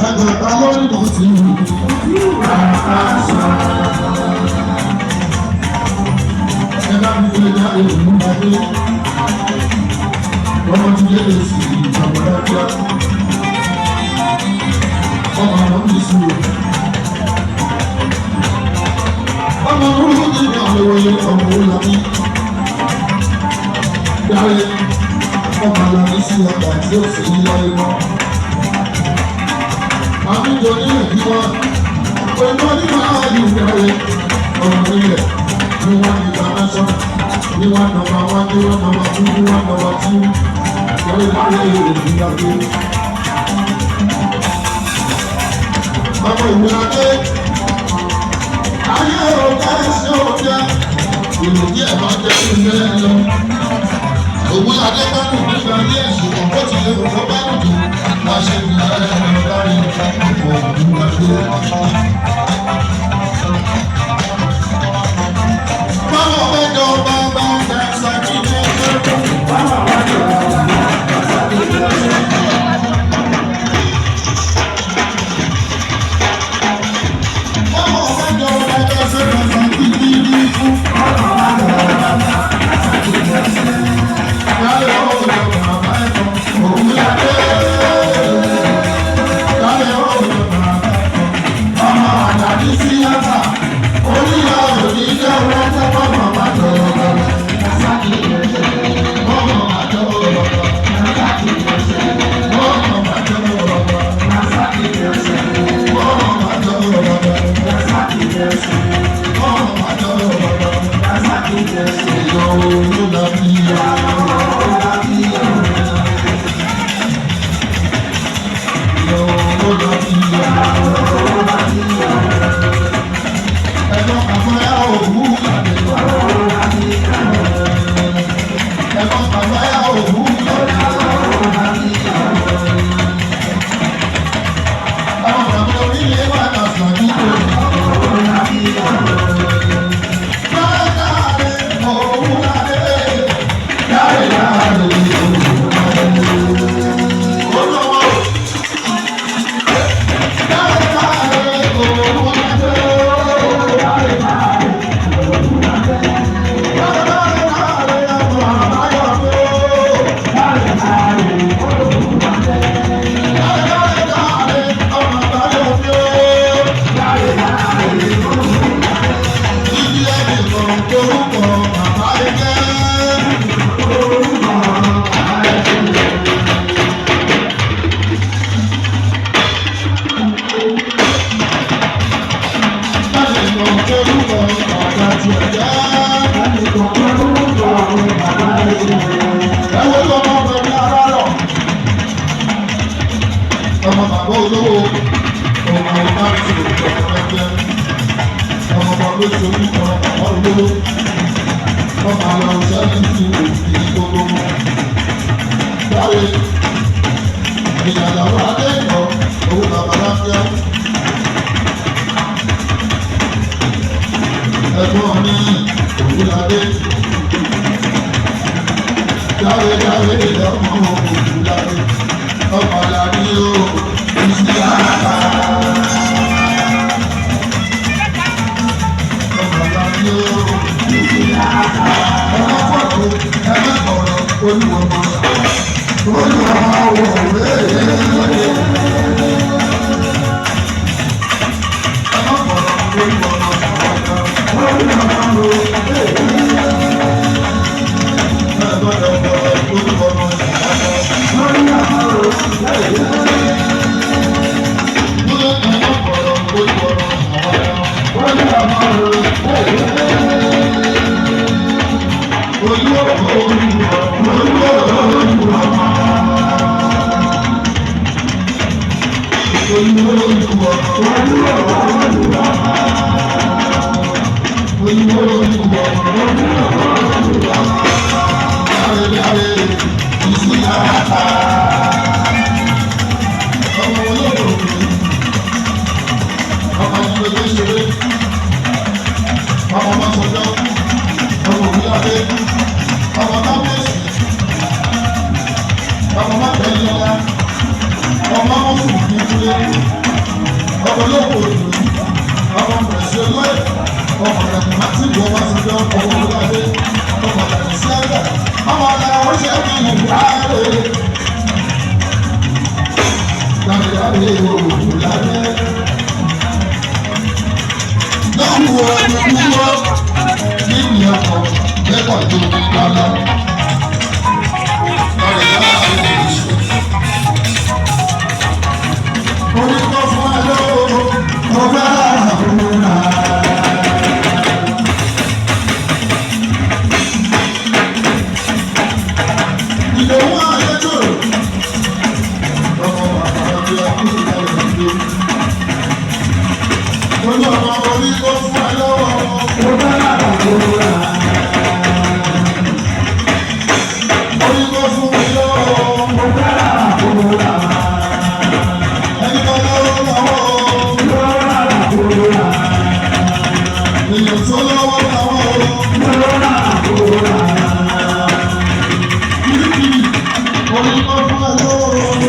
ẹgbẹ̀ta lórí kò sí àṣà. Ẹgbẹ́ mi fi jáde ìlú Adé. Ọmọ tí lè lè sí ìjọba ẹgbẹ́. Ọmọ àwọn mi sí o. Ọmọ orúkọ tí ìgbà wọlé ọmọ olùlàmí. Dáre ọmọ àlàmí sí ọgbà tí ó sì ní láyé wọn. Àbíjọ nílẹ̀ bí wọn. Pẹ̀lú ọdún máa ń yí dáre ọmọ nílẹ̀ ní wọn ní international ní wọn nọ́mbà wọn ní wọn nọ́mbà two ní wọn nọ́mbà two. Dáre dáre èrè ìgbàgbé. Ọmọ ìwé adé. Ayé ọ̀gá ẹ̀sìn ọ̀gá. Ìròyìn ẹ̀ máa jẹ́ ilé ẹ̀ lọ. Ògùn Adébánú nígbà ní ẹ̀sùn ọ̀pọ̀ tí lè fọ́ bá dùn láṣẹ ní ẹ̀rọ lárí ọ̀pọ̀ ògùn Adé. Báwo mẹ́jọ bá bá ọ̀gá ṣàkíyè ẹ̀rọ? Báwo mẹ́jọ bá bá ọ̀gá ṣàkíyè ẹ̀rọ? Báwo mẹ́jọ bá bá ṣàkíyè Ọmọ olówó òdùn ọmọ pẹ̀sẹ̀ lọ́yẹ̀ ọmọ rẹ̀ àti ìwọ wá sí ọjọ́ ọmọ ọlọ́dẹ ọmọ rẹ̀ sí ẹgbẹ́ ọmọ rẹ̀ wọ́n ṣe kí ní buhari lábẹ́lábẹ́ òògùn lábẹ́ lọ́wọ́ olùkúwọ́ níbi ọkọ̀ lẹ́kọ̀ọ́ tó ń bá lọ. Orúkọ fún ẹ lọ́wọ́ ọba àbúrò. Ìdòwú àyẹ̀tò ọmọ bàbá bí ọkùnrin ìyàwó ìdílé. Olú ọmọ orúkọ fún ẹ lọ́wọ́ ọba àbúrò. Orúkọ fún ẹ lọ́wọ́ ọba àbúrò. Èèyàn tó lọ́wọ́ làwọn ọ̀rọ̀.